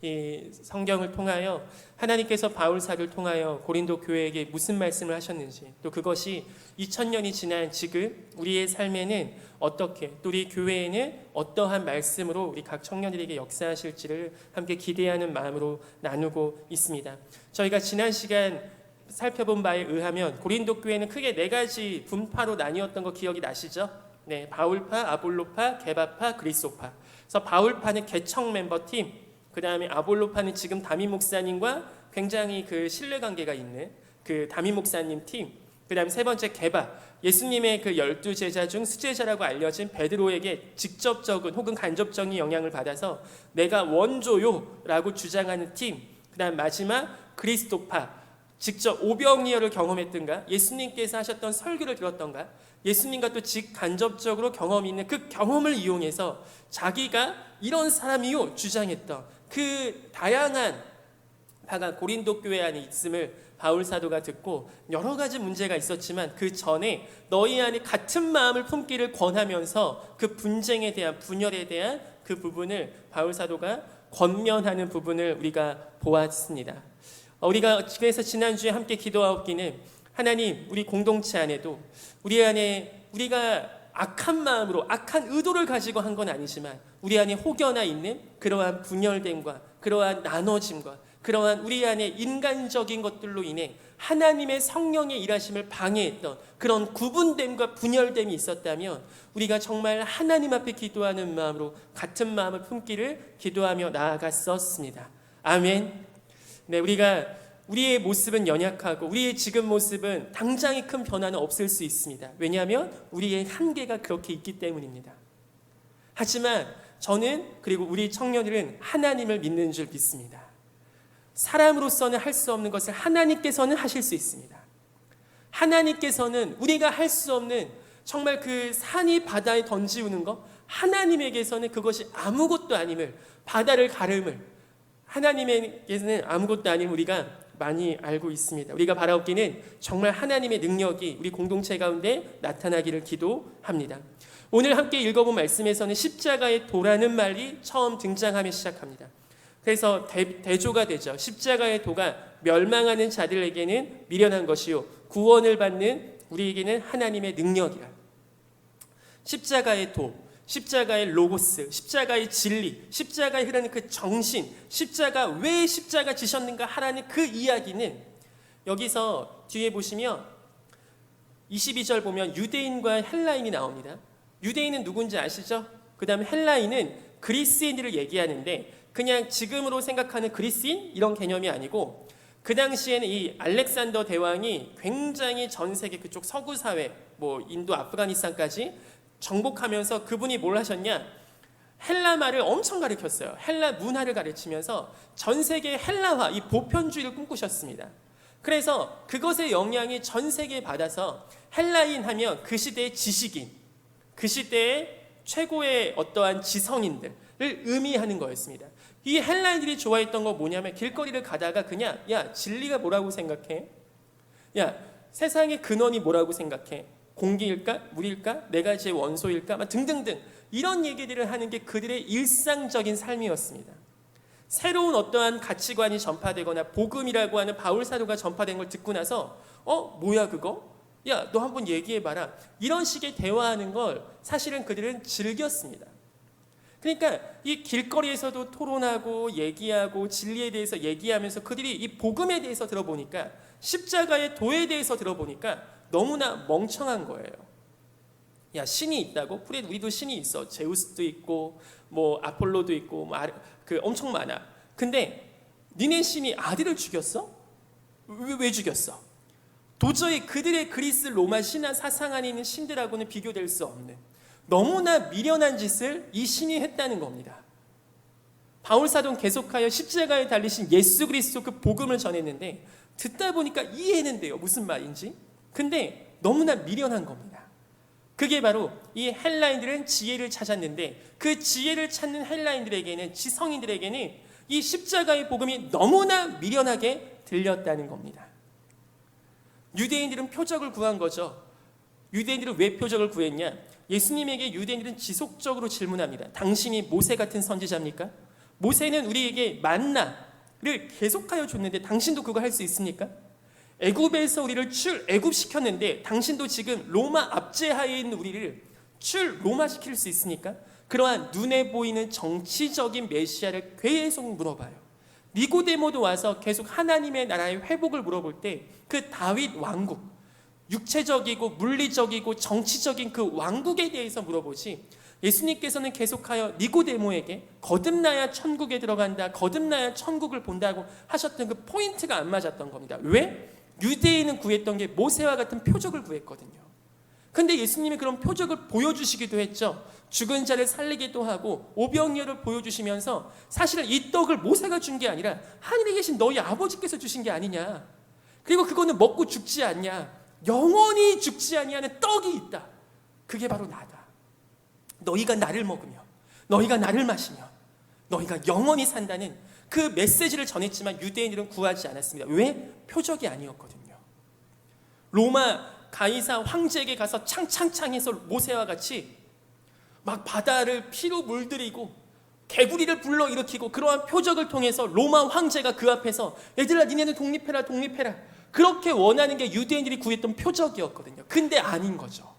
이 성경을 통하여 하나님께서 바울 사도를 통하여 고린도 교회에게 무슨 말씀을 하셨는지, 또 그것이 2000년이 지난 지금 우리의 삶에는 어떻게, 또 우리 교회에는 어떠한 말씀으로 우리 각 청년들에게 역사하실지를 함께 기대하는 마음으로 나누고 있습니다. 저희가 지난 시간 살펴본 바에 의하면 고린도 교회는 크게 4가지 분파로 나뉘었던 거 기억이 나시죠? 네, 바울파, 아볼로파, 게바파, 그리스도파. 그래서 바울파는 개척 멤버 팀, 그 다음에 아볼로파는 지금 담임 목사님과 굉장히 그 신뢰관계가 있는 그 담임 목사님 팀, 그 다음에 3번째 게바, 예수님의 그 12제자 중 수제자라고 알려진 베드로에게 직접적인 혹은 간접적인 영향을 받아서 내가 원조요라고 주장하는 팀, 그 다음 마지막 그리스도파, 직접 오병이어를 경험했던가, 예수님께서 하셨던 설교를 들었던가, 예수님과 또 직간접적으로 경험이 있는 그 경험을 이용해서 자기가 이런 사람이요 주장했던 그 다양한 바가 고린도 교회 안에 있음을 바울 사도가 듣고, 여러 가지 문제가 있었지만 그 전에 너희 안에 같은 마음을 품기를 권하면서 그 분쟁에 대한, 분열에 대한 그 부분을 바울 사도가 권면하는 부분을 우리가 보았습니다. 우리가 그래서 지난주에 함께 기도하옵기는, 하나님, 우리 공동체 안에도 우리 안에 우리가 악한 마음으로 악한 의도를 가지고 한 건 아니지만 우리 안에 혹여나 있는 그러한 분열됨과 그러한 나눠짐과 그러한 우리 안에 인간적인 것들로 인해 하나님의 성령의 일하심을 방해했던 그런 구분됨과 분열됨이 있었다면 우리가 정말 하나님 앞에 기도하는 마음으로 같은 마음을 품기를 기도하며 나아갔었습니다. 아멘. 네, 우리의 모습은 연약하고 우리의 지금 모습은 당장의 큰 변화는 없을 수 있습니다. 왜냐하면 우리의 한계가 그렇게 있기 때문입니다. 하지만 저는, 그리고 우리 청년들은 하나님을 믿는 줄 믿습니다. 사람으로서는 할 수 없는 것을 하나님께서는 하실 수 있습니다. 하나님께서는 우리가 할 수 없는 정말 그 산이 바다에 던지우는 것, 하나님에게서는 그것이 아무것도 아님을, 바다를 가름을 하나님에게는 아무것도 아닌 우리가 많이 알고 있습니다. 우리가 바라옵기는 정말 하나님의 능력이 우리 공동체 가운데 나타나기를 기도합니다. 오늘 함께 읽어본 말씀에서는 십자가의 도라는 말이 처음 등장하며 시작합니다. 그래서 대조가 되죠. 십자가의 도가 멸망하는 자들에게는 미련한 것이요 구원을 받는 우리에게는 하나님의 능력이라. 십자가의 도, 십자가의 로고스, 십자가의 진리, 십자가에 흐르는 그 정신, 십자가, 왜 십자가 지셨는가 하라는 그 이야기는, 여기서 뒤에 보시면 22절 보면 유대인과 헬라인이 나옵니다. 유대인은 누군지 아시죠? 그 다음에 헬라인은 그리스인들을 얘기하는데, 그냥 지금으로 생각하는 그리스인 이런 개념이 아니고, 그 당시에는 이 알렉산더 대왕이 굉장히 전 세계 그쪽 서구 사회, 뭐 인도, 아프가니스탄까지 정복하면서 그분이 뭘 하셨냐? 헬라 말을 엄청 가르쳤어요. 헬라 문화를 가르치면서 전 세계 헬라화, 이 보편주의를 꿈꾸셨습니다. 그래서 그것의 영향이 전 세계에 받아서 헬라인 하면 그 시대의 지식인, 그 시대의 최고의 어떠한 지성인들을 의미하는 거였습니다. 이 헬라인들이 좋아했던 거 뭐냐면, 길거리를 가다가 그냥, 야, 진리가 뭐라고 생각해? 야, 세상의 근원이 뭐라고 생각해? 공기일까? 물일까? 4가지의 원소일까? 등등등 이런 얘기들을 하는 게 그들의 일상적인 삶이었습니다. 새로운 어떠한 가치관이 전파되거나 복음이라고 하는 바울 사도가 전파된 걸 듣고 나서 뭐야 그거? 야, 너 한번 얘기해봐라. 이런 식의 대화하는 걸 사실은 그들은 즐겼습니다. 그러니까 이 길거리에서도 토론하고 얘기하고 진리에 대해서 얘기하면서 그들이 이 복음에 대해서 들어보니까, 십자가의 도에 대해서 들어보니까 너무나 멍청한 거예요. 야, 신이 있다고? 그래, 우리도 신이 있어. 제우스도 있고 뭐 아폴로도 있고 그 엄청 많아. 근데 니네 신이 아들을 죽였어? 왜 죽였어? 도저히 그들의 그리스 로마 신화 사상 안에 있는 신들하고는 비교될 수 없는 너무나 미련한 짓을 이 신이 했다는 겁니다. 바울 사도는 계속하여 십자가에 달리신 예수 그리스도 그 복음을 전했는데, 듣다 보니까 이해는 돼요. 무슨 말인지. 근데 너무나 미련한 겁니다. 그게 바로 이 헬라인들은 지혜를 찾았는데, 그 지혜를 찾는 헬라인들에게는, 지성인들에게는 이 십자가의 복음이 너무나 미련하게 들렸다는 겁니다. 유대인들은 표적을 구한 거죠. 유대인들은 왜 표적을 구했냐? 예수님에게 유대인들은 지속적으로 질문합니다. 당신이 모세 같은 선지자입니까? 모세는 우리에게 만나를 계속하여 줬는데 당신도 그거 할 수 있습니까? 애굽에서 우리를 애굽시켰는데 당신도 지금 로마 압제하에 있는 우리를 로마시킬 수 있습니까? 그러한 눈에 보이는 정치적인 메시아를 계속 물어봐요. 니고데모도 와서 계속 하나님의 나라의 회복을 물어볼 때 그 다윗 왕국, 육체적이고 물리적이고 정치적인 그 왕국에 대해서 물어보지, 예수님께서는 계속하여 니고데모에게 거듭나야 천국에 들어간다, 거듭나야 천국을 본다고 하셨던 그 포인트가 안 맞았던 겁니다. 왜? 유대인은 구했던 게 모세와 같은 표적을 구했거든요. 근데 예수님이 그런 표적을 보여주시기도 했죠. 죽은 자를 살리기도 하고 오병이어를 보여주시면서 사실은 이 떡을 모세가 준 게 아니라 하늘에 계신 너희 아버지께서 주신 게 아니냐, 그리고 그거는 먹고 죽지 않냐, 영원히 죽지 아니하는 떡이 있다, 그게 바로 나다. 너희가 나를 먹으며 너희가 나를 마시며 너희가 영원히 산다는 그 메시지를 전했지만 유대인들은 구하지 않았습니다. 왜? 표적이 아니었거든요. 로마 가이사 황제에게 가서 창창창해서 모세와 같이 막 바다를 피로 물들이고 개구리를 불러일으키고 그러한 표적을 통해서 로마 황제가 그 앞에서 얘들아 니네는 독립해라 독립해라, 그렇게 원하는 게 유대인들이 구했던 표적이었거든요. 근데 아닌 거죠.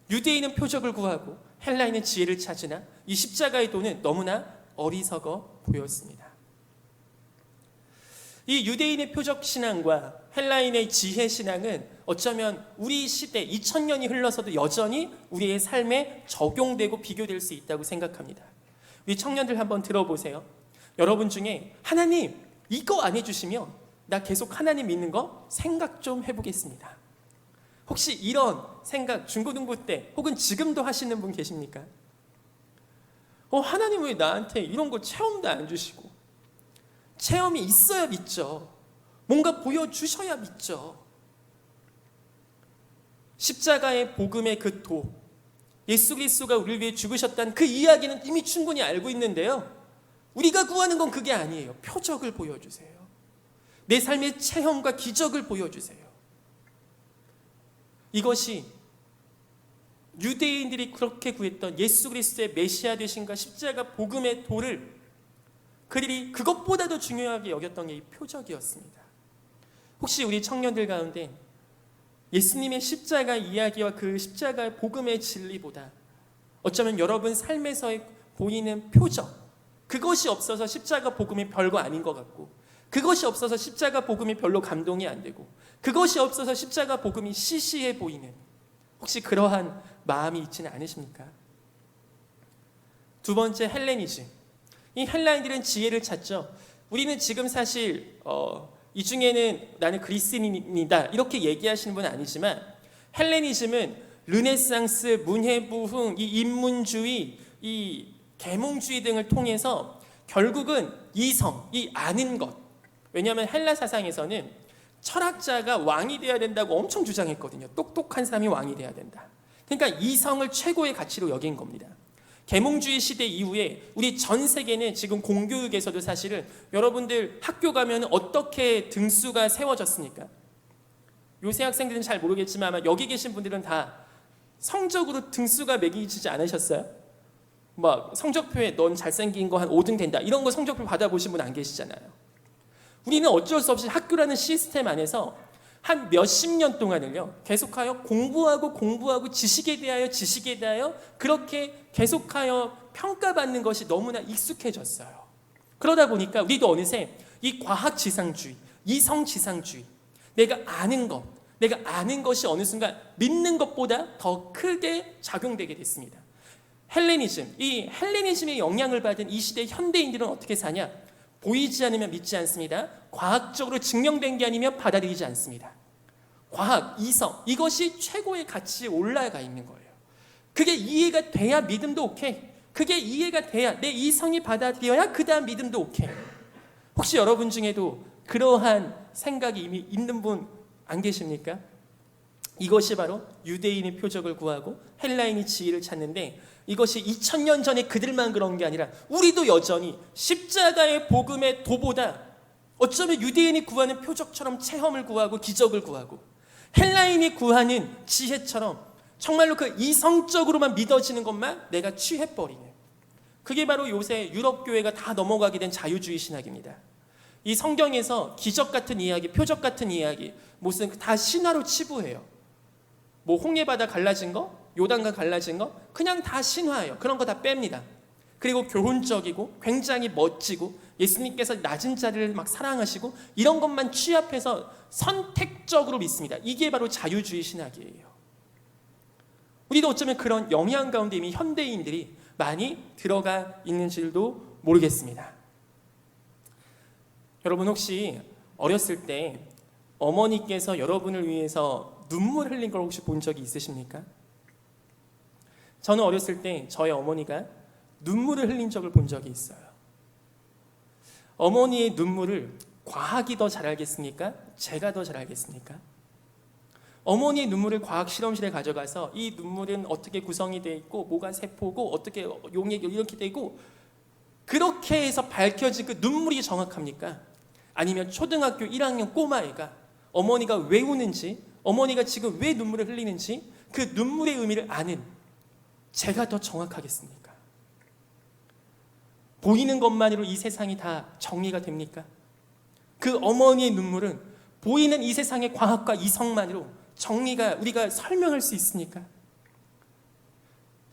유대인은 표적을 구하고 헬라인은 지혜를 찾으나 이 십자가의 도는 너무나 어리석어 보였습니다. 이 유대인의 표적 신앙과 헬라인의 지혜 신앙은 어쩌면 우리 시대 2000년이 흘러서도 여전히 우리의 삶에 적용되고 비교될 수 있다고 생각합니다. 우리 청년들 한번 들어보세요. 여러분 중에 하나님 이거 안 해주시면 나 계속 하나님 믿는 거 생각 좀 해보겠습니다. 혹시 이런 생각 중고등부 때 혹은 지금도 하시는 분 계십니까? 하나님 왜 나한테 이런 거 체험도 안 주시고, 체험이 있어야 믿죠. 뭔가 보여주셔야 믿죠. 십자가의 복음의 그 도, 예수 그리스도가 우리를 위해 죽으셨다는 그 이야기는 이미 충분히 알고 있는데요, 우리가 구하는 건 그게 아니에요. 표적을 보여주세요. 내 삶의 체험과 기적을 보여주세요. 이것이 유대인들이 그렇게 구했던 예수 그리스도의 메시아 되신과 십자가 복음의 도를 그들이 그것보다도 중요하게 여겼던 게 이 표적이었습니다. 혹시 우리 청년들 가운데 예수님의 십자가 이야기와 그 십자가의 복음의 진리보다 어쩌면 여러분 삶에서 보이는 표적, 그것이 없어서 십자가 복음이 별거 아닌 것 같고, 그것이 없어서 십자가 복음이 별로 감동이 안 되고, 그것이 없어서 십자가 복음이 시시해 보이는, 혹시 그러한 마음이 있지는 않으십니까? 두 번째, 헬레니즘. 이 헬라인들은 지혜를 찾죠. 우리는 지금 사실 이 중에는 나는 그리스인이다 이렇게 얘기하시는 분은 아니지만, 헬레니즘은 르네상스, 문해부흥, 이 인문주의, 이 계몽주의 등을 통해서 결국은 이성, 이 아는 것, 왜냐하면 헬라 사상에서는 철학자가 왕이 돼야 된다고 엄청 주장했거든요. 똑똑한 사람이 왕이 돼야 된다. 그러니까 이성을 최고의 가치로 여긴 겁니다. 계몽주의 시대 이후에 우리 전 세계는 지금 공교육에서도 사실은 여러분들 학교 가면 어떻게 등수가 세워졌습니까? 요새 학생들은 잘 모르겠지만 아마 여기 계신 분들은 다 성적으로 등수가 매기지 않으셨어요? 막 성적표에 넌 잘생긴 거 한 5등 된다 이런 거 성적표 받아보신 분 안 계시잖아요. 우리는 어쩔 수 없이 학교라는 시스템 안에서 한 몇십 년 동안을요 계속하여 공부하고 지식에 대하여 그렇게 계속하여 평가받는 것이 너무나 익숙해졌어요. 그러다 보니까 우리도 어느새 이 과학지상주의, 이성지상주의, 내가 아는 것이 어느 순간 믿는 것보다 더 크게 작용되게 됐습니다. 헬레니즘, 이 헬레니즘의 영향을 받은 이 시대 현대인들은 어떻게 사냐? 보이지 않으면 믿지 않습니다. 과학적으로 증명된 게 아니면 받아들이지 않습니다. 과학, 이성, 이것이 최고의 가치에 올라가 있는 거예요. 그게 이해가 돼야 믿음도 오케이. 그게 이해가 돼야 내 이성이 받아들여야 그 다음 믿음도 오케이. 혹시 여러분 중에도 그러한 생각이 이미 있는 분 안 계십니까? 이것이 바로 유대인의 표적을 구하고 헬라인이 지혜를 찾는데, 이것이 2000년 전에 그들만 그런 게 아니라 우리도 여전히 십자가의 복음의 도보다 어쩌면 유대인이 구하는 표적처럼 체험을 구하고 기적을 구하고, 헬라인이 구하는 지혜처럼 정말로 그 이성적으로만 믿어지는 것만 내가 취해버리는 그게 바로 요새 유럽 교회가 다 넘어가게 된 자유주의 신학입니다. 이 성경에서 기적 같은 이야기, 표적 같은 이야기, 무슨 다 신화로 치부해요. 뭐 홍해바다 갈라진 거, 요단강 갈라진 거, 그냥 다 신화예요. 그런 거 다 뺍니다. 그리고 교훈적이고 굉장히 멋지고 예수님께서 낮은 자를 막 사랑하시고 이런 것만 취합해서 선택적으로 믿습니다. 이게 바로 자유주의 신학이에요. 우리도 어쩌면 그런 영향 가운데 이미 현대인들이 많이 들어가 있는지도 모르겠습니다. 여러분 혹시 어렸을 때 어머니께서 여러분을 위해서 눈물 흘린 걸 혹시 본 적이 있으십니까? 저는 어렸을 때 저희 어머니가 눈물을 흘린 적을 본 적이 있어요. 어머니의 눈물을 과학이 더 잘 알겠습니까? 제가 더 잘 알겠습니까? 어머니의 눈물을 과학 실험실에 가져가서 이 눈물은 어떻게 구성이 되어 있고 뭐가 세포고 어떻게 용액 이렇게 되고 그렇게 해서 밝혀진 그 눈물이 정확합니까? 아니면 초등학교 1학년 꼬마애가 어머니가 왜 우는지, 어머니가 지금 왜 눈물을 흘리는지 그 눈물의 의미를 아는 제가 더 정확하겠습니까? 보이는 것만으로 이 세상이 다 정리가 됩니까? 그 어머니의 눈물은 보이는 이 세상의 과학과 이성만으로 정리가 우리가 설명할 수 있습니까?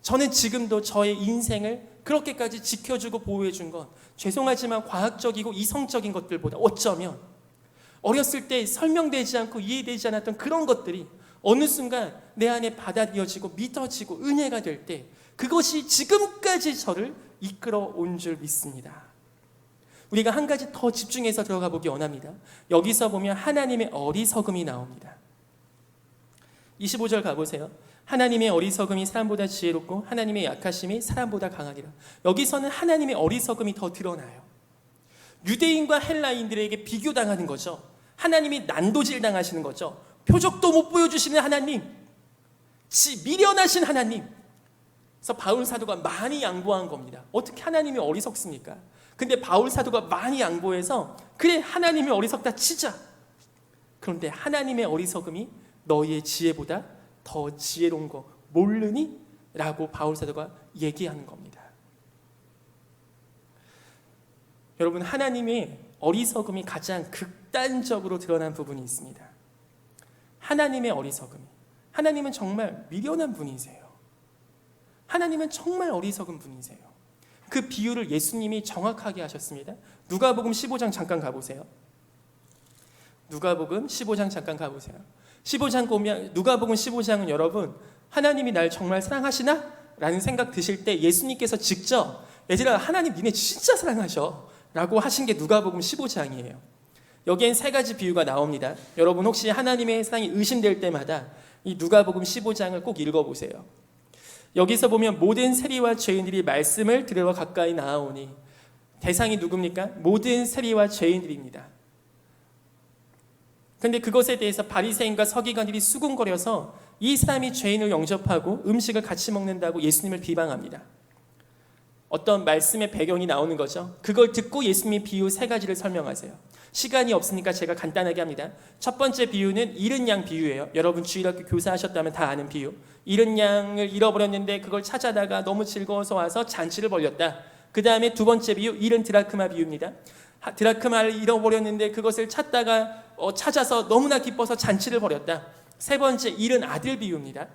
저는 지금도 저의 인생을 그렇게까지 지켜주고 보호해준 건 죄송하지만 과학적이고 이성적인 것들보다 어쩌면 어렸을 때 설명되지 않고 이해되지 않았던 그런 것들이 어느 순간 내 안에 받아들여지고 믿어지고 은혜가 될 때 그것이 지금까지 저를 이끌어 온 줄 믿습니다. 우리가 한 가지 더 집중해서 들어가 보기 원합니다. 여기서 보면 하나님의 어리석음이 나옵니다. 25절 가보세요. 하나님의 어리석음이 사람보다 지혜롭고 하나님의 약하심이 사람보다 강하리라. 여기서는 하나님의 어리석음이 더 드러나요. 유대인과 헬라인들에게 비교당하는 거죠. 하나님이 난도질 당하시는 거죠. 표적도 못 보여주시는 하나님, 미련하신 하나님. 그래서 바울 사도가 많이 양보한 겁니다. 어떻게 하나님이 어리석습니까? 근데 바울 사도가 많이 양보해서 그래 하나님이 어리석다 치자. 그런데 하나님의 어리석음이 너희의 지혜보다 더 지혜로운 거 모르니? 라고 바울 사도가 얘기하는 겁니다. 여러분 하나님의 어리석음이 가장 극단적으로 드러난 부분이 있습니다. 하나님의 어리석음. 하나님은 정말 미련한 분이세요. 하나님은 정말 어리석은 분이세요. 그 비유를 예수님이 정확하게 하셨습니다. 누가복음 15장 잠깐 가보세요. 누가복음 15장 잠깐 가보세요. 15장 보면 누가복음 15장은 여러분 하나님이 날 정말 사랑하시나? 라는 생각 드실 때 예수님께서 직접 얘들아 하나님 니네 진짜 사랑하셔 라고 하신 게 누가복음 15장이에요. 여기엔 세 가지 비유가 나옵니다. 여러분 혹시 하나님의 사랑이 의심될 때마다 이 누가복음 15장을 꼭 읽어보세요. 여기서 보면 모든 세리와 죄인들이 말씀을 들으러 가까이 나아오니 대상이 누굽니까? 모든 세리와 죄인들입니다. 그런데 그것에 대해서 바리새인과 서기관들이 수군거려서 이 사람이 죄인을 영접하고 음식을 같이 먹는다고 예수님을 비방합니다. 어떤 말씀의 배경이 나오는 거죠. 그걸 듣고 예수님이 비유 세 가지를 설명하세요. 시간이 없으니까 제가 간단하게 합니다. 첫 번째 비유는 잃은 양 비유예요. 여러분 주일학교 교사하셨다면 다 아는 비유. 잃은 양을 잃어버렸는데 그걸 찾아다가 너무 즐거워서 와서 잔치를 벌였다. 그 다음에 두 번째 비유 잃은 드라크마 비유입니다. 드라크마를 잃어버렸는데 그것을 찾다가 찾아서 너무나 기뻐서 잔치를 벌였다. 세 번째 잃은 아들 비유입니다.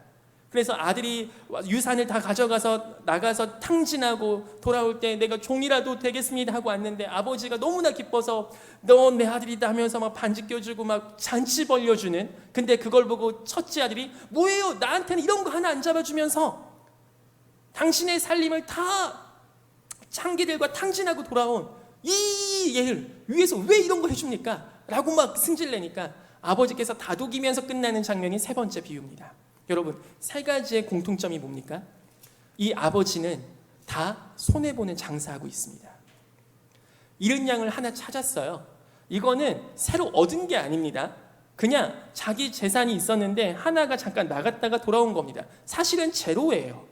그래서 아들이 유산을 다 가져가서 나가서 탕진하고 돌아올 때 내가 종이라도 되겠습니다 하고 왔는데 아버지가 너무나 기뻐서 너 내 아들이다 하면서 막 반지 껴주고 막 잔치 벌려주는. 근데 그걸 보고 첫째 아들이 뭐예요? 나한테는 이런 거 하나 안 잡아주면서 당신의 살림을 다 창기들과 탕진하고 돌아온 이 얘를 위해서 왜 이런 거 해줍니까? 라고 막 승질내니까 아버지께서 다독이면서 끝나는 장면이 세 번째 비유입니다. 여러분 세 가지의 공통점이 뭡니까? 이 아버지는 다 손해보는 장사하고 있습니다. 잃은 양을 하나 찾았어요. 이거는 새로 얻은 게 아닙니다. 그냥 자기 재산이 있었는데 하나가 잠깐 나갔다가 돌아온 겁니다. 사실은 제로예요.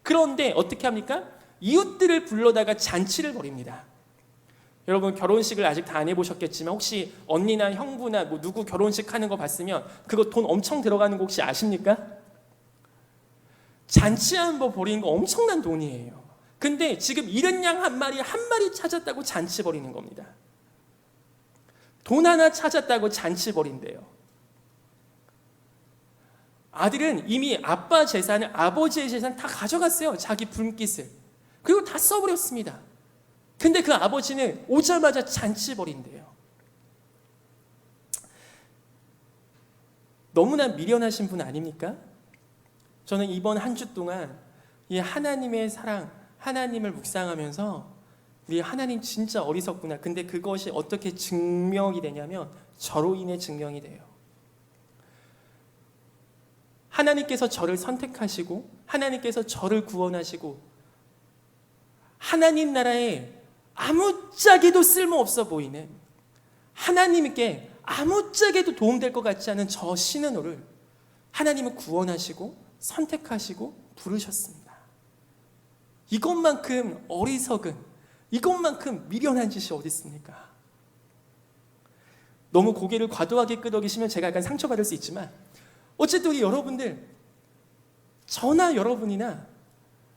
그런데 어떻게 합니까? 이웃들을 불러다가 잔치를 벌입니다. 여러분 결혼식을 아직 다 안 해보셨겠지만 혹시 언니나 형부나 뭐 누구 결혼식 하는 거 봤으면 그거 돈 엄청 들어가는 거 혹시 아십니까? 잔치 한번 벌이는 거 엄청난 돈이에요. 근데 지금 잃은 양 한 마리 찾았다고 잔치 벌이는 겁니다. 돈 하나 찾았다고 잔치 벌인대요. 아들은 이미 아빠 재산을, 아버지의 재산 다 가져갔어요. 자기 분깃을. 그리고 다 써버렸습니다. 근데 그 아버지는 오자마자 잔치 벌인대요. 너무나 미련하신 분 아닙니까? 저는 이번 한 주 동안 이 하나님의 사랑, 하나님을 묵상하면서 우리 하나님 진짜 어리석구나. 근데 그것이 어떻게 증명이 되냐면 저로 인해 증명이 돼요. 하나님께서 저를 선택하시고 하나님께서 저를 구원하시고 하나님 나라에 아무짝에도 쓸모없어 보이는, 하나님께 아무짝에도 도움될 것 같지 않은 저 신은호를 하나님은 구원하시고 선택하시고 부르셨습니다. 이것만큼 어리석은, 이것만큼 미련한 짓이 어디 있습니까? 너무 고개를 과도하게 끄덕이시면 제가 약간 상처받을 수 있지만 어쨌든 우리 여러분들, 저나 여러분이나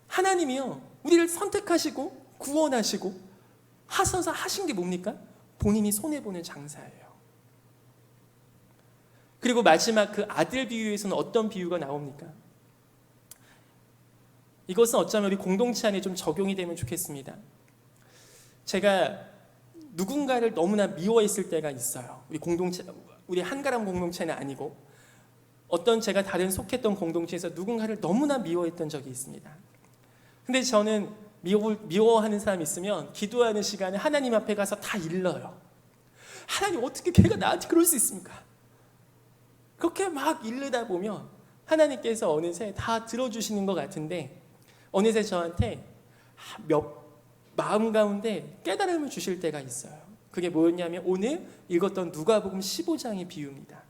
하나님이요 우리를 선택하시고 구원하시고 하셔서 하신 게 뭡니까? 본인이 손해보는 장사예요. 그리고 마지막 그 아들 비유에서는 어떤 비유가 나옵니까? 이것은 어쩌면 우리 공동체 안에 좀 적용이 되면 좋겠습니다. 제가 누군가를 너무나 미워했을 때가 있어요. 우리 공동체, 우리 한가람 공동체는 아니고 어떤 제가 다른 속했던 공동체에서 누군가를 너무나 미워했던 적이 있습니다. 근데 저는 미워하는 사람이 있으면 기도하는 시간에 하나님 앞에 가서 다 일러요. 하나님 어떻게 걔가 나한테 그럴 수 있습니까? 그렇게 막 일르다 보면 하나님께서 어느새 다 들어주시는 것 같은데 어느새 저한테 마음 가운데 깨달음을 주실 때가 있어요. 그게 뭐였냐면 오늘 읽었던 누가복음 15장의 비유입니다.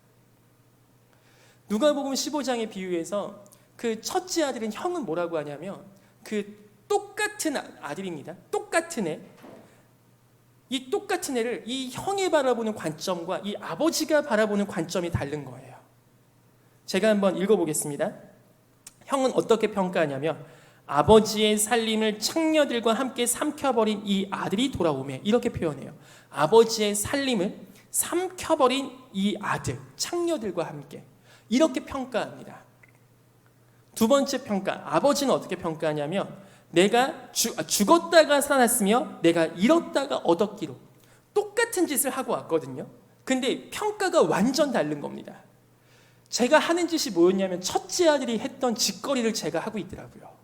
누가복음 15장의 비유에서 그 첫째 아들은 형은 뭐라고 하냐면 그 똑같은 아들입니다. 똑같은 애. 이 똑같은 애를 이 형이 바라보는 관점과 이 아버지가 바라보는 관점이 다른 거예요. 제가 한번 읽어보겠습니다. 형은 어떻게 평가하냐면 아버지의 살림을 창녀들과 함께 삼켜버린 이 아들이 돌아오매, 이렇게 표현해요. 아버지의 살림을 삼켜버린 이 아들, 창녀들과 함께, 이렇게 평가합니다. 두 번째 평가, 아버지는 어떻게 평가하냐면 내가 죽었다가 살아났으며 내가 잃었다가 얻었기로, 똑같은 짓을 하고 왔거든요. 근데 평가가 완전 다른 겁니다. 제가 하는 짓이 뭐였냐면 첫째 아들이 했던 짓거리를 제가 하고 있더라고요.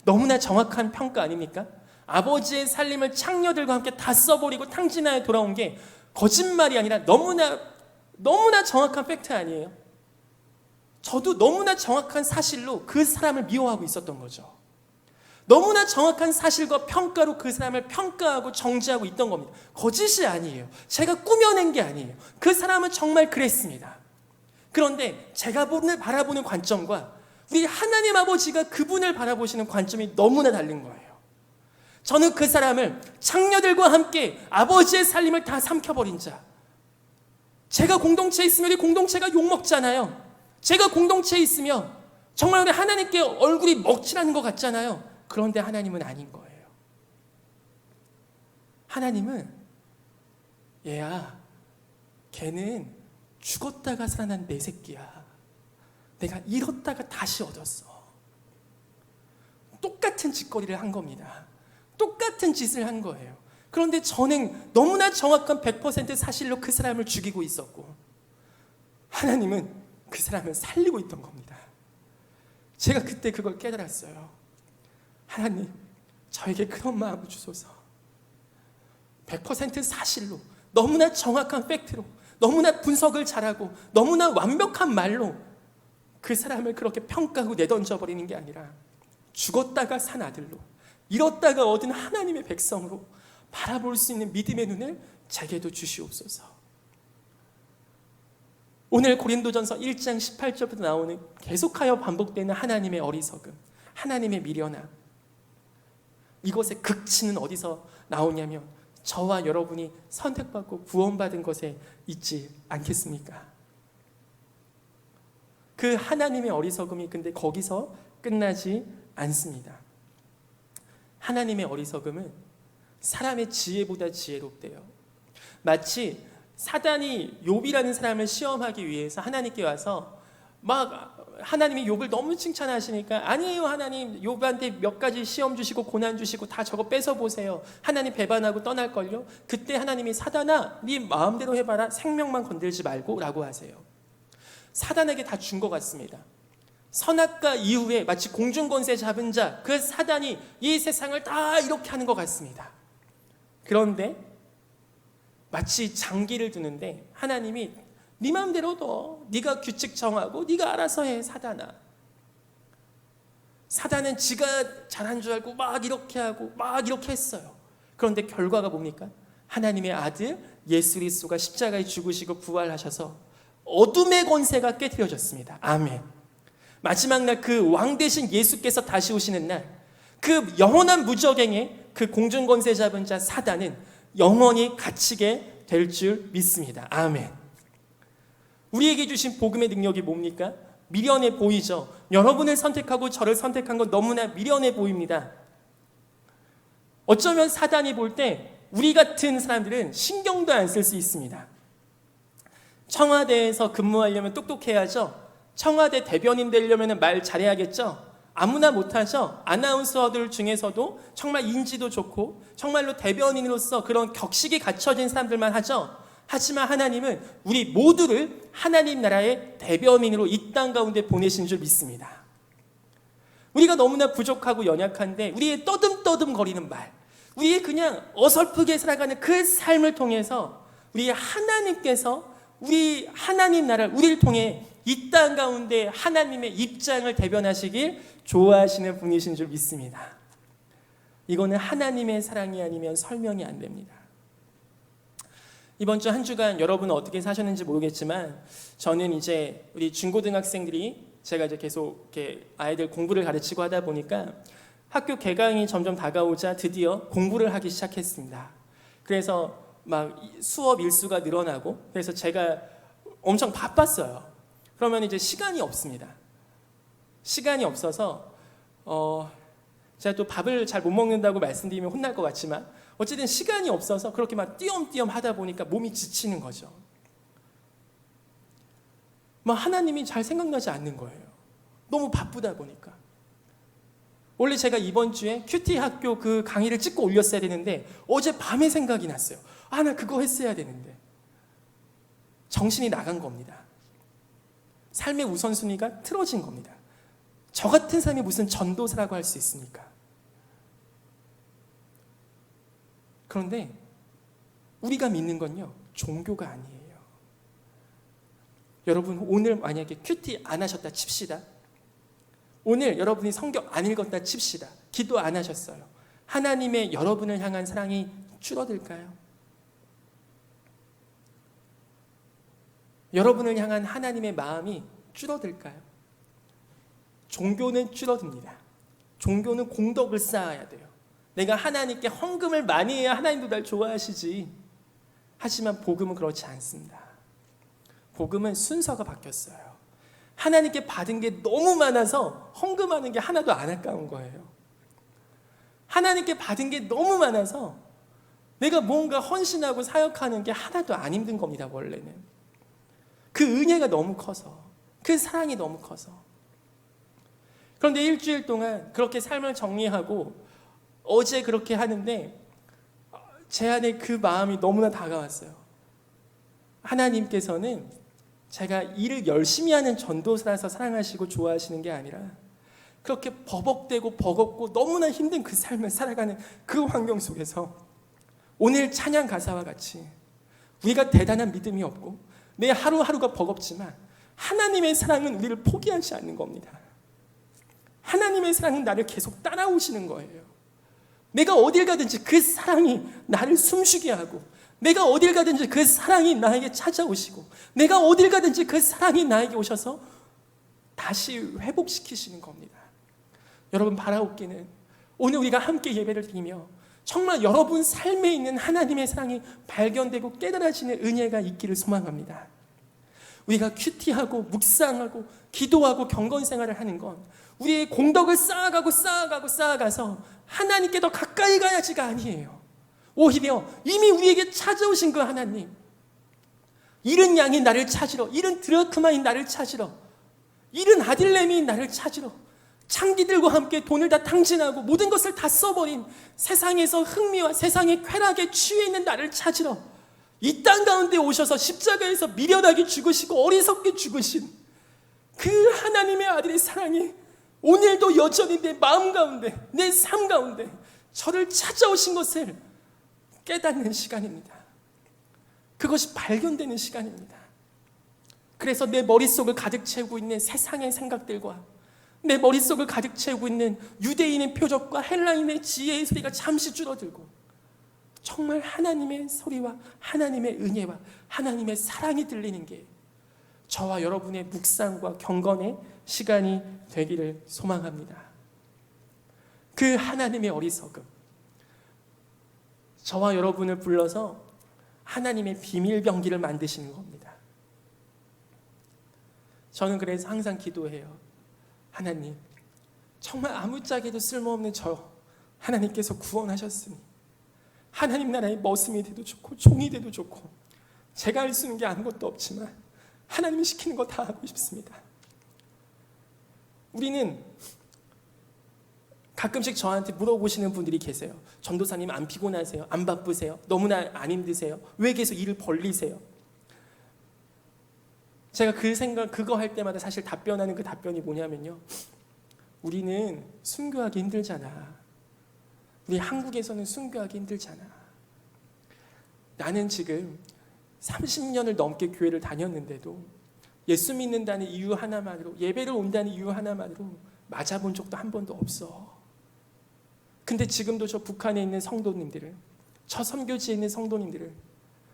너무나 정확한 평가 아닙니까? 아버지의 살림을 창녀들과 함께 다 써버리고 탕진하에 돌아온 게 거짓말이 아니라 너무나 정확한 팩트 아니에요? 저도 너무나 정확한 사실로 그 사람을 미워하고 있었던 거죠. 너무나 정확한 사실과 평가로 그 사람을 평가하고 정죄하고 있던 겁니다. 거짓이 아니에요. 제가 꾸며낸 게 아니에요. 그 사람은 정말 그랬습니다. 그런데 제가 바라보는 관점과 우리 하나님 아버지가 그분을 바라보시는 관점이 너무나 다른 거예요. 저는 그 사람을 창녀들과 함께 아버지의 살림을 다 삼켜버린 자, 제가 공동체에 있으면 우리 공동체가 욕먹잖아요. 제가 공동체에 있으면 정말 우리 하나님께 얼굴이 먹칠하는 것 같잖아요. 그런데 하나님은 아닌 거예요. 하나님은 얘야, 걔는 죽었다가 살아난 내 새끼야. 내가 잃었다가 다시 얻었어. 똑같은 짓거리를 한 겁니다. 똑같은 짓을 한 거예요. 그런데 저는 너무나 정확한 100% 사실로 그 사람을 죽이고 있었고 하나님은 그 사람을 살리고 있던 겁니다. 제가 그때 그걸 깨달았어요. 하나님, 저에게 그런 마음을 주소서. 100% 사실로, 너무나 정확한 팩트로, 너무나 분석을 잘하고 너무나 완벽한 말로 그 사람을 그렇게 평가하고 내던져버리는 게 아니라 죽었다가 산 아들로, 잃었다가 얻은 하나님의 백성으로 바라볼 수 있는 믿음의 눈을 제게도 주시옵소서. 오늘 고린도전서 1장 18절부터 나오는 계속하여 반복되는 하나님의 어리석음, 하나님의 미련함, 이것의 극치는 어디서 나오냐면 저와 여러분이 선택받고 구원받은 것에 있지 않겠습니까? 그 하나님의 어리석음이 근데 거기서 끝나지 않습니다. 하나님의 어리석음은 사람의 지혜보다 지혜롭대요. 마치 사단이 욥이라는 사람을 시험하기 위해서 하나님께 와서 막 하나님이 욥을 너무 칭찬하시니까 아니에요 하나님, 욥한테 몇 가지 시험 주시고 고난 주시고 다 저거 뺏어보세요. 하나님 배반하고 떠날걸요. 그때 하나님이 사단아 네 마음대로 해봐라, 생명만 건들지 말고 라고 하세요. 사단에게 다 준 것 같습니다. 선악과 이후에 마치 공중권세 잡은 자 그 사단이 이 세상을 다 이렇게 하는 것 같습니다. 그런데 마치 장기를 두는데 하나님이 네 마음대로 둬, 네가 규칙 정하고 네가 알아서 해. 사단아, 사단은 지가 잘한 줄 알고 막 이렇게 하고 막 이렇게 했어요. 그런데 결과가 뭡니까? 하나님의 아들 예수 그리스도가 십자가에 죽으시고 부활하셔서 어둠의 권세가 깨트려졌습니다. 아멘. 마지막 날 그 왕 대신 예수께서 다시 오시는 날, 그 영원한 무적행에 그 공중권세 잡은 자 사단은 영원히 갇히게 될 줄 믿습니다. 아멘. 우리에게 주신 복음의 능력이 뭡니까? 미련해 보이죠? 여러분을 선택하고 저를 선택한 건 너무나 미련해 보입니다. 어쩌면 사단이 볼 때 우리 같은 사람들은 신경도 안 쓸 수 있습니다. 청와대에서 근무하려면 똑똑해야죠. 청와대 대변인 되려면 말 잘해야겠죠. 아무나 못하죠. 아나운서들 중에서도 정말 인지도 좋고 정말로 대변인으로서 그런 격식이 갖춰진 사람들만 하죠. 하지만 하나님은 우리 모두를 하나님 나라의 대변인으로 이 땅 가운데 보내신 줄 믿습니다. 우리가 너무나 부족하고 연약한데 우리의 떠듬떠듬 거리는 말, 우리의 그냥 어설프게 살아가는 그 삶을 통해서 우리 하나님께서 우리 하나님 나라를 우리를 통해 이 땅 가운데 하나님의 입장을 대변하시길 좋아하시는 분이신 줄 믿습니다. 이거는 하나님의 사랑이 아니면 설명이 안 됩니다. 이번 주 한 주간 여러분은 어떻게 사셨는지 모르겠지만 저는 이제 우리 중고등학생들이 제가 이제 계속 이렇게 아이들 공부를 가르치고 하다 보니까 학교 개강이 점점 다가오자 드디어 공부를 하기 시작했습니다. 그래서 막 수업 일수가 늘어나고 그래서 제가 엄청 바빴어요. 그러면 이제 시간이 없습니다. 시간이 없어서 제가 또 밥을 잘 못 먹는다고 말씀드리면 혼날 것 같지만 어쨌든 시간이 없어서 그렇게 막 띄엄띄엄 하다 보니까 몸이 지치는 거죠. 막 하나님이 잘 생각나지 않는 거예요. 너무 바쁘다 보니까. 원래 제가 이번 주에 큐티 학교 그 강의를 찍고 올렸어야 되는데 어제 밤에 생각이 났어요. 아, 나 그거 했어야 되는데. 정신이 나간 겁니다. 삶의 우선순위가 틀어진 겁니다. 저 같은 사람이 무슨 전도사라고 할 수 있습니까? 그런데 우리가 믿는 건요, 종교가 아니에요. 여러분 오늘 만약에 큐티 안 하셨다 칩시다. 오늘 여러분이 성경 안 읽었다 칩시다. 기도 안 하셨어요. 하나님의 여러분을 향한 사랑이 줄어들까요? 여러분을 향한 하나님의 마음이 줄어들까요? 종교는 줄어듭니다. 종교는 공덕을 쌓아야 돼요. 내가 하나님께 헌금을 많이 해야 하나님도 날 좋아하시지. 하지만 복음은 그렇지 않습니다. 복음은 순서가 바뀌었어요. 하나님께 받은 게 너무 많아서 헌금하는 게 하나도 안 아까운 거예요. 하나님께 받은 게 너무 많아서 내가 뭔가 헌신하고 사역하는 게 하나도 안 힘든 겁니다. 원래는. 그 은혜가 너무 커서, 그 사랑이 너무 커서. 그런데 일주일 동안 그렇게 삶을 정리하고 어제 그렇게 하는데 제 안에 그 마음이 너무나 다가왔어요. 하나님께서는 제가 일을 열심히 하는 전도사라서 사랑하시고 좋아하시는 게 아니라 그렇게 버벅대고 버겁고 너무나 힘든 그 삶을 살아가는 그 환경 속에서 오늘 찬양 가사와 같이 우리가 대단한 믿음이 없고 내 하루하루가 버겁지만 하나님의 사랑은 우리를 포기하지 않는 겁니다. 하나님의 사랑은 나를 계속 따라오시는 거예요. 내가 어딜 가든지 그 사랑이 나를 숨쉬게 하고 내가 어딜 가든지 그 사랑이 나에게 찾아오시고 내가 어딜 가든지 그 사랑이 나에게 오셔서 다시 회복시키시는 겁니다. 여러분 바라옵기는 오늘 우리가 함께 예배를 드리며 정말 여러분 삶에 있는 하나님의 사랑이 발견되고 깨달아지는 은혜가 있기를 소망합니다. 우리가 큐티하고 묵상하고 기도하고 경건 생활을 하는 건 우리의 공덕을 쌓아가서 하나님께 더 가까이 가야지가 아니에요. 오히려 이미 우리에게 찾아오신 그 하나님, 잃은 양이 나를 찾으러, 잃은 드라크마인 나를 찾으러, 잃은 아들내미인 나를 찾으러, 창기들과 함께 돈을 다 탕진하고 모든 것을 다 써버린 세상에서 흥미와 세상의 쾌락에 취해 있는 나를 찾으러 이 땅 가운데 오셔서 십자가에서 미련하게 죽으시고 어리석게 죽으신 그 하나님의 아들의 사랑이 오늘도 여전히 내 마음 가운데, 내 삶 가운데 저를 찾아오신 것을 깨닫는 시간입니다. 그것이 발견되는 시간입니다. 그래서 내 머릿속을 가득 채우고 있는 세상의 생각들과 내 머릿속을 가득 채우고 있는 유대인의 표적과 헬라인의 지혜의 소리가 잠시 줄어들고 정말 하나님의 소리와 하나님의 은혜와 하나님의 사랑이 들리는 게 저와 여러분의 묵상과 경건의 시간이 되기를 소망합니다. 그 하나님의 어리석음, 저와 여러분을 불러서 하나님의 비밀 병기를 만드시는 겁니다. 저는 그래서 항상 기도해요. 하나님, 정말 아무짝에도 쓸모없는 저 하나님께서 구원하셨으니 하나님 나라의 머슴이 돼도 좋고 종이 돼도 좋고 제가 할 수 있는 게 아무것도 없지만 하나님이 시키는 거 다 하고 싶습니다. 우리는 가끔씩 저한테 물어보시는 분들이 계세요. 전도사님 안 피곤하세요? 안 바쁘세요? 너무나 안 힘드세요? 왜 계속 일을 벌리세요? 제가 그거 할 때마다 사실 답변하는 그 답변이 뭐냐면요. 우리는 순교하기 힘들잖아. 우리 한국에서는 순교하기 힘들잖아. 나는 지금 30년을 넘게 교회를 다녔는데도 예수 믿는다는 이유 하나만으로, 예배를 온다는 이유 하나만으로 맞아본 적도 한 번도 없어. 근데 지금도 저 북한에 있는 성도님들을, 저 선교지에 있는 성도님들을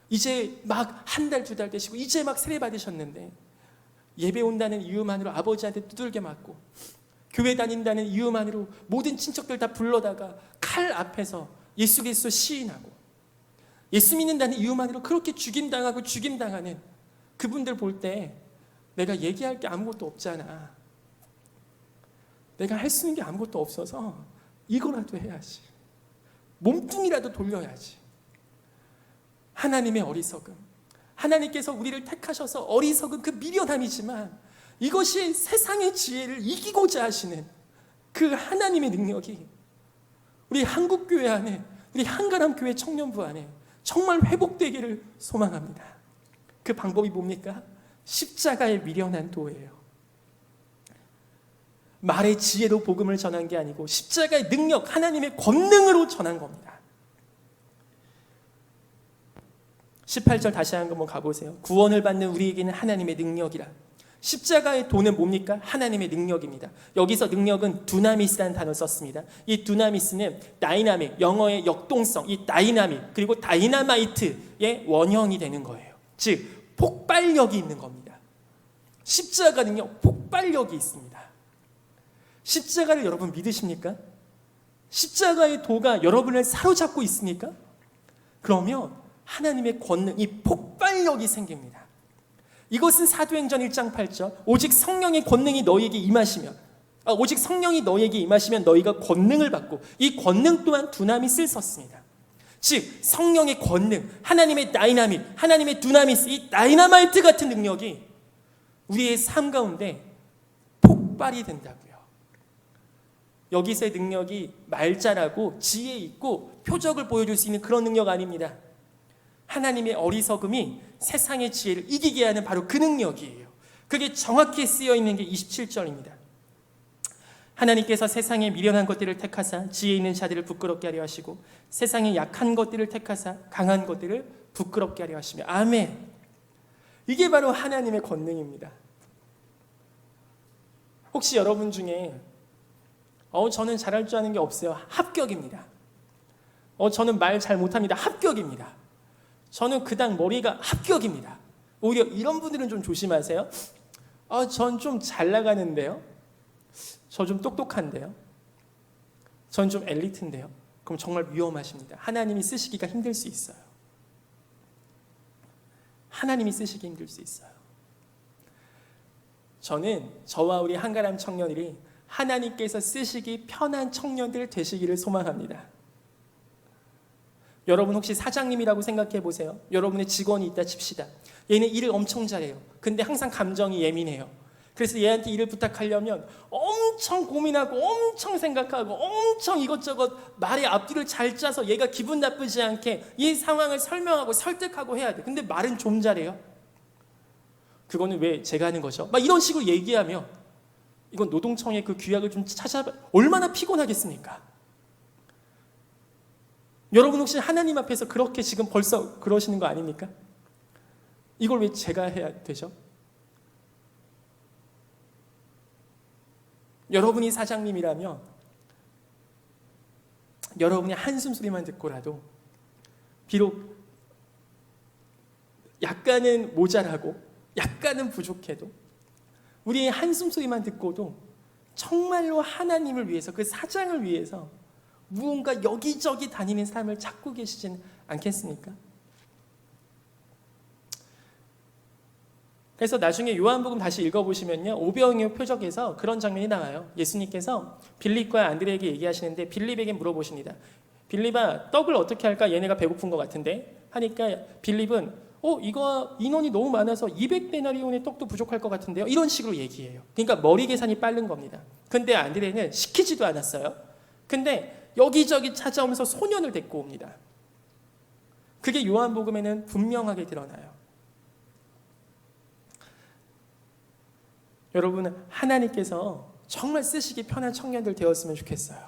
이제 막 한 달, 두 달 되시고 이제 막 세례 받으셨는데 예배 온다는 이유만으로 아버지한테 두들겨 맞고 교회 다닌다는 이유만으로 모든 친척들 다 불러다가 칼 앞에서 예수 그리스도 시인하고 예수 믿는다는 이유만으로 그렇게 죽임당하는 그분들 볼 때 내가 얘기할 게 아무것도 없잖아. 내가 할 수 있는 게 아무것도 없어서 이거라도 해야지. 몸뚱이라도 돌려야지. 하나님의 어리석음, 하나님께서 우리를 택하셔서 어리석은 그 미련함이지만 이것이 세상의 지혜를 이기고자 하시는 그 하나님의 능력이 우리 한국교회 안에, 우리 한가람교회 청년부 안에 정말 회복되기를 소망합니다. 그 방법이 뭡니까? 십자가의 미련한 도예요. 말의 지혜로 복음을 전한 게 아니고 십자가의 능력, 하나님의 권능으로 전한 겁니다. 18절 다시 한번 가보세요. 구원을 받는 우리에게는 하나님의 능력이라. 십자가의 도는 뭡니까? 하나님의 능력입니다. 여기서 능력은 두나미스라는 단어를 썼습니다. 이 두나미스는 다이나믹, 영어의 역동성, 이 다이나믹 그리고 다이나마이트의 원형이 되는 거예요. 즉 폭발력이 있는 겁니다. 십자가는요 폭발력이 있습니다. 십자가를 여러분 믿으십니까? 십자가의 도가 여러분을 사로잡고 있습니까? 그러면 하나님의 권능, 이 폭발력이 생깁니다. 이것은 사도행전 1장 8절 오직 성령의 권능이 너희에게 임하시면 오직 성령이 너희에게 임하시면 너희가 권능을 받고 이 권능 또한 두나미스를 썼습니다. 즉 성령의 권능, 하나님의 다이나믹, 하나님의 두나미스, 이 다이나마이트 같은 능력이 우리의 삶 가운데 폭발이 된다고요. 여기서의 능력이 말잘하고 지혜 있고 표적을 보여줄 수 있는 그런 능력 아닙니다. 하나님의 어리석음이 세상의 지혜를 이기게 하는 바로 그 능력이에요. 그게 정확히 쓰여 있는 게 27절입니다. 하나님께서 세상의 미련한 것들을 택하사 지혜 있는 자들을 부끄럽게 하려 하시고 세상의 약한 것들을 택하사 강한 것들을 부끄럽게 하려 하시며. 아멘. 이게 바로 하나님의 권능입니다. 혹시 여러분 중에 저는 잘할 줄 아는 게 없어요. 합격입니다. 저는 말 잘 못합니다. 합격입니다. 저는 그닥 머리가 합격입니다. 오히려 이런 분들은 좀 조심하세요. 전 좀 잘 나가는데요. 저 좀 똑똑한데요. 전 좀 엘리트인데요. 그럼 정말 위험하십니다. 하나님이 쓰시기가 힘들 수 있어요. 하나님이 쓰시기 힘들 수 있어요. 저는 저와 우리 한가람 청년들이 하나님께서 쓰시기 편한 청년들 되시기를 소망합니다. 여러분 혹시 사장님이라고 생각해 보세요. 여러분의 직원이 있다 칩시다. 얘는 일을 엄청 잘해요. 근데 항상 감정이 예민해요. 그래서 얘한테 일을 부탁하려면 엄청 고민하고 엄청 생각하고 엄청 이것저것 말의 앞뒤를 잘 짜서 얘가 기분 나쁘지 않게 이 상황을 설명하고 설득하고 해야 돼. 근데 말은 좀 잘해요. 그거는 왜 제가 하는 거죠? 막 이런 식으로 얘기하면 이건 노동청의 그 규약을 좀 찾아봐. 얼마나 피곤하겠습니까? 여러분 혹시 하나님 앞에서 그렇게 지금 벌써 그러시는 거 아닙니까? 이걸 왜 제가 해야 되죠? 여러분이 사장님이라면 여러분이 한숨 소리만 듣고라도 비록 약간은 모자라고 약간은 부족해도 우리의 한숨 소리만 듣고도 정말로 하나님을 위해서 그 사장을 위해서 무언가 여기저기 다니는 삶을 찾고 계시진 않겠습니까? 그래서 나중에 요한복음 다시 읽어보시면요, 오병이어 표적에서 그런 장면이 나와요. 예수님께서 빌립과 안드레에게 얘기하시는데 빌립에게 물어보십니다. 빌립아, 떡을 어떻게 할까? 얘네가 배고픈 것 같은데 하니까 빌립은 이거 인원이 너무 많아서 200데나리온의 떡도 부족할 것 같은데요. 이런 식으로 얘기해요. 그러니까 머리 계산이 빠른 겁니다. 근데 안드레는 시키지도 않았어요. 근데 여기저기 찾아오면서 소년을 데리고 옵니다. 그게 요한복음에는 분명하게 드러나요. 여러분, 하나님께서 정말 쓰시기 편한 청년들 되었으면 좋겠어요.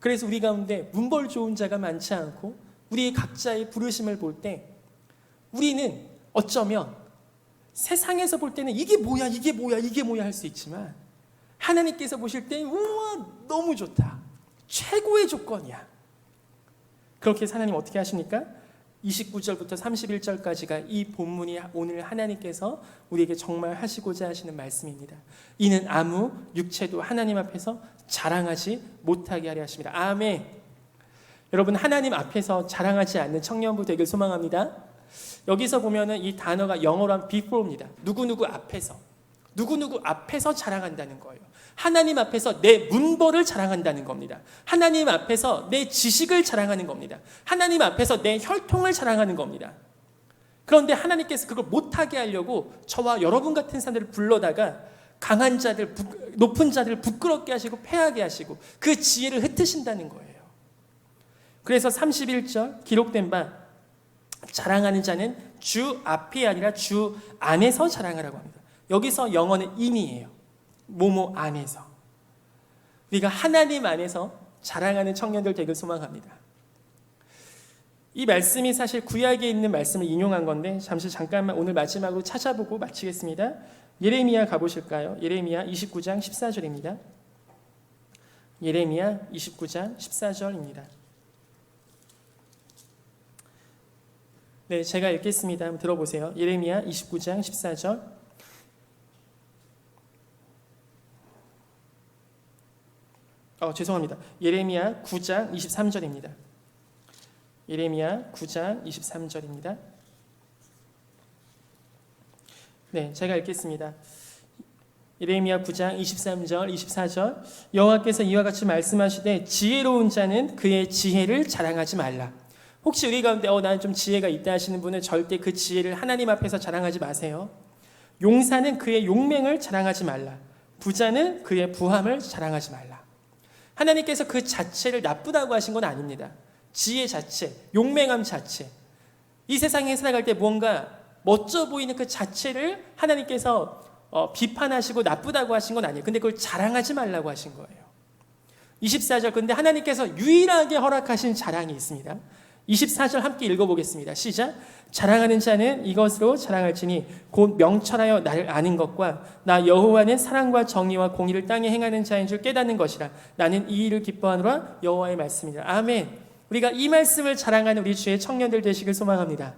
그래서 우리 가운데 문벌 좋은 자가 많지 않고 우리 각자의 부르심을 볼 때 우리는 어쩌면 세상에서 볼 때는 이게 뭐야 할 수 있지만 하나님께서 보실 때 우와 너무 좋다, 최고의 조건이야. 그렇게 하나님 어떻게 하십니까? 29절부터 31절까지가 이 본문이 오늘 하나님께서 우리에게 정말 하시고자 하시는 말씀입니다. 이는 아무 육체도 하나님 앞에서 자랑하지 못하게 하려 하십니다. 아멘. 여러분, 하나님 앞에서 자랑하지 않는 청년부 되길 소망합니다. 여기서 보면은 이 단어가 영어로 하면 before입니다. 누구누구 앞에서 자랑한다는 거예요. 하나님 앞에서 내 문벌을 자랑한다는 겁니다. 하나님 앞에서 내 지식을 자랑하는 겁니다. 하나님 앞에서 내 혈통을 자랑하는 겁니다. 그런데 하나님께서 그걸 못하게 하려고 저와 여러분 같은 사람들을 불러다가 강한 자들, 높은 자들을 부끄럽게 하시고 패하게 하시고 그 지혜를 흩으신다는 거예요. 그래서 31절 기록된 바 자랑하는 자는 주 앞이 아니라 주 안에서 자랑하라고 합니다. 여기서 영어는 인이에요. 뭐뭐 안에서. 우리가 하나님 안에서 자랑하는 청년들 되길 소망합니다. 이 말씀이 사실 구약에 있는 말씀을 인용한 건데 잠깐만 오늘 마지막으로 찾아보고 마치겠습니다. 예레미야 가보실까요? 예레미야 29장 14절입니다. 예레미야 29장 14절입니다. 네, 제가 읽겠습니다. 한번 들어보세요. 예레미야 29장 14절. 죄송합니다. 예레미야 9장 23절입니다. 예레미야 9장 23절입니다. 네, 제가 읽겠습니다. 예레미야 9장 23절, 24절. 여호와께서 이와 같이 말씀하시되 지혜로운 자는 그의 지혜를 자랑하지 말라. 혹시 우리 가운데 나는 좀 지혜가 있다 하시는 분은 절대 그 지혜를 하나님 앞에서 자랑하지 마세요. 용사는 그의 용맹을 자랑하지 말라. 부자는 그의 부함을 자랑하지 말라. 하나님께서 그 자체를 나쁘다고 하신 건 아닙니다. 지혜 자체, 용맹함 자체. 이 세상에 살아갈 때 뭔가 멋져 보이는 그 자체를 하나님께서 비판하시고 나쁘다고 하신 건 아니에요. 근데 그걸 자랑하지 말라고 하신 거예요. 24절, 근데 하나님께서 유일하게 허락하신 자랑이 있습니다. 24절 함께 읽어보겠습니다. 시작. 자랑하는 자는 이것으로 자랑할지니 곧 명철하여 나를 아는 것과 나 여호와는 사랑과 정의와 공의를 땅에 행하는 자인 줄 깨닫는 것이라. 나는 이 일을 기뻐하노라. 여호와의 말씀이라. 아멘. 우리가 이 말씀을 자랑하는 우리 주의 청년들 되시길 소망합니다.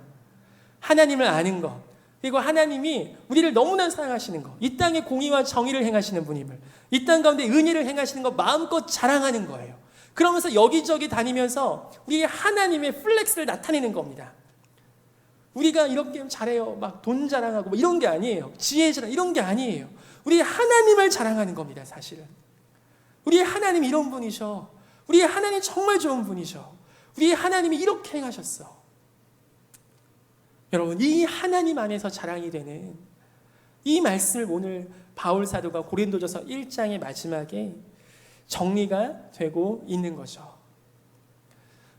하나님을 아는 것, 그리고 하나님이 우리를 너무나 사랑하시는 것, 이 땅에 공의와 정의를 행하시는 분임을, 이 땅 가운데 은혜를 행하시는 것 마음껏 자랑하는 거예요. 그러면서 여기저기 다니면서 우리 하나님의 플렉스를 나타내는 겁니다. 우리가 이렇게 잘해요. 막 돈 자랑하고 뭐 이런 게 아니에요. 지혜 자랑 이런 게 아니에요. 우리 하나님을 자랑하는 겁니다. 사실은. 우리 하나님이 이런 분이셔. 우리 하나님 정말 좋은 분이셔. 우리 하나님이 이렇게 행하셨어. 여러분, 이 하나님 안에서 자랑이 되는 이 말씀을 오늘 바울 사도가 고린도전서 1장의 마지막에 정리가 되고 있는 거죠.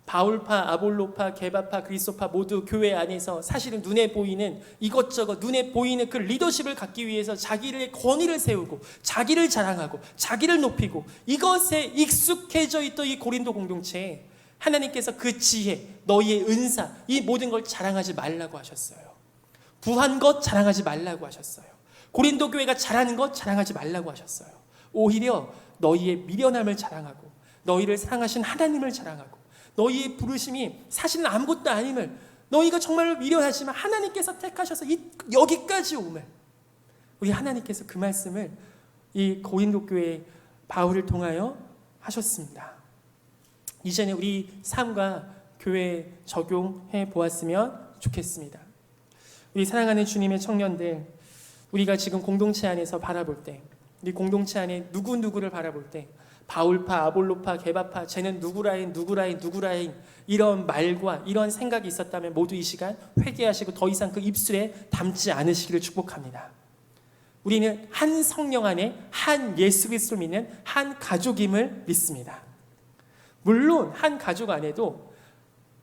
바울파, 아볼로파, 게바파, 그리스도파 모두 교회 안에서 사실은 눈에 보이는 이것저것 눈에 보이는 그 리더십을 갖기 위해서 자기의 권위를 세우고 자기를 자랑하고 자기를 높이고 이것에 익숙해져 있던 이 고린도 공동체에 하나님께서 그 지혜, 너희의 은사 이 모든 걸 자랑하지 말라고 하셨어요. 부한 것 자랑하지 말라고 하셨어요. 고린도 교회가 잘하는 것 자랑하지 말라고 하셨어요. 오히려 너희의 미련함을 자랑하고 너희를 사랑하신 하나님을 자랑하고 너희의 부르심이 사실은 아무것도 아님을 너희가 정말로 미련하지만 하나님께서 택하셔서 여기까지 오면 우리 하나님께서 그 말씀을 이 고린도 교회 바울을 통하여 하셨습니다. 이제는 우리 삶과 교회에 적용해 보았으면 좋겠습니다. 우리 사랑하는 주님의 청년들, 우리가 지금 공동체 안에서 바라볼 때, 우리 공동체 안에 누구누구를 바라볼 때 바울파, 아볼로파, 게바파, 쟤는 누구라인 이런 말과 이런 생각이 있었다면 모두 이 시간 회개하시고 더 이상 그 입술에 담지 않으시기를 축복합니다. 우리는 한 성령 안에 한 예수 그리스도를 믿는 한 가족임을 믿습니다. 물론 한 가족 안에도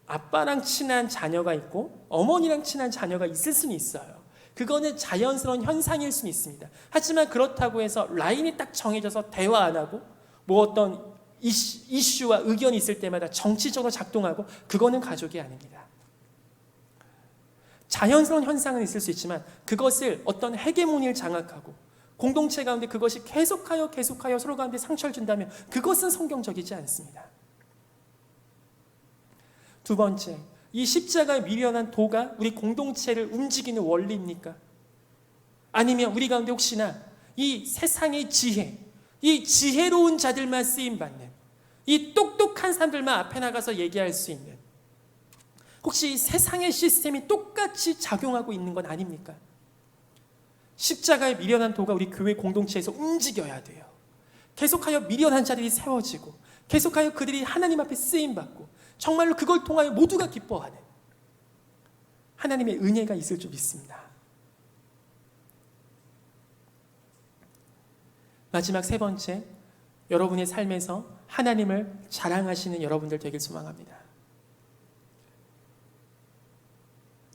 아빠랑 친한 자녀가 있고 어머니랑 친한 자녀가 있을 수는 있어요. 그거는 자연스러운 현상일 수는 있습니다. 하지만 그렇다고 해서 라인이 딱 정해져서 대화 안 하고 뭐 어떤 이슈와 의견이 있을 때마다 정치적으로 작동하고 그거는 가족이 아닙니다. 자연스러운 현상은 있을 수 있지만 그것을 어떤 헤게모니를 장악하고 공동체 가운데 그것이 계속하여 서로 가운데 상처를 준다면 그것은 성경적이지 않습니다. 두 번째, 이 십자가의 미련한 도가 우리 공동체를 움직이는 원리입니까? 아니면 우리 가운데 혹시나 이 세상의 지혜, 이 지혜로운 자들만 쓰임받는 이 똑똑한 사람들만 앞에 나가서 얘기할 수 있는 혹시 세상의 시스템이 똑같이 작용하고 있는 건 아닙니까? 십자가의 미련한 도가 우리 교회 공동체에서 움직여야 돼요. 계속하여 미련한 자들이 세워지고 계속하여 그들이 하나님 앞에 쓰임받고 정말로 그걸 통하여 모두가 기뻐하는 하나님의 은혜가 있을 줄 믿습니다. 마지막 세 번째, 여러분의 삶에서 하나님을 자랑하시는 여러분들 되길 소망합니다.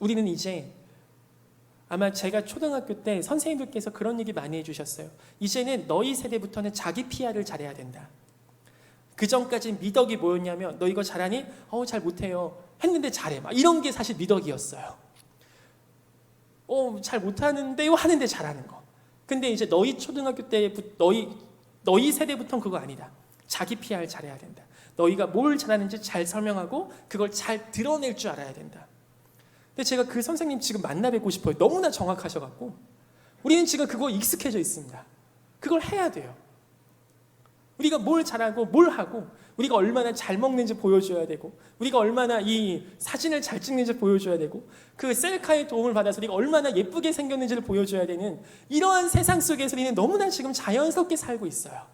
우리는 이제 아마 제가 초등학교 때 선생님들께서 그런 얘기 많이 해주셨어요. 이제는 너희 세대부터는 자기 PR을 잘해야 된다. 그 전까지는 미덕이 뭐였냐면 너 이거 잘하니? 잘 못해요. 했는데 잘해. 막 이런 게 사실 미덕이었어요. 잘 못하는데요 하는데 잘하는 거. 근데 이제 너희 초등학교 때 너희 세대부터는 그거 아니다. 자기 PR 잘해야 된다. 너희가 뭘 잘하는지 잘 설명하고 그걸 잘 드러낼 줄 알아야 된다. 근데 제가 그 선생님 지금 만나 뵙고 싶어요. 너무나 정확하셔갖고 우리는 지금 그거 익숙해져 있습니다. 그걸 해야 돼요. 우리가 뭘 잘하고 뭘 하고 우리가 얼마나 잘 먹는지 보여줘야 되고 우리가 얼마나 이 사진을 잘 찍는지 보여줘야 되고 그 셀카의 도움을 받아서 우리가 얼마나 예쁘게 생겼는지를 보여줘야 되는 이러한 세상 속에서 우리는 너무나 지금 자연스럽게 살고 있어요.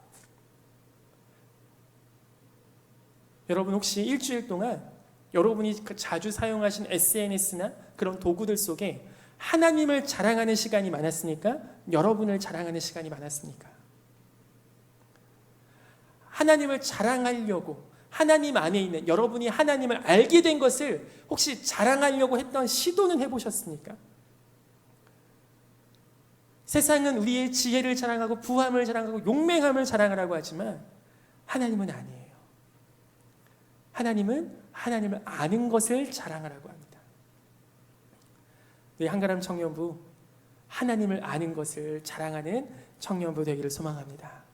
여러분 혹시 일주일 동안 여러분이 자주 사용하신 SNS나 그런 도구들 속에 하나님을 자랑하는 시간이 많았습니까? 여러분을 자랑하는 시간이 많았습니까? 하나님을 자랑하려고 하나님 안에 있는 여러분이 하나님을 알게 된 것을 혹시 자랑하려고 했던 시도는 해보셨습니까? 세상은 우리의 지혜를 자랑하고 부함을 자랑하고 용맹함을 자랑하라고 하지만 하나님은 아니에요. 하나님은 하나님을 아는 것을 자랑하라고 합니다. 우리 한가람 청년부 하나님을 아는 것을 자랑하는 청년부 되기를 소망합니다.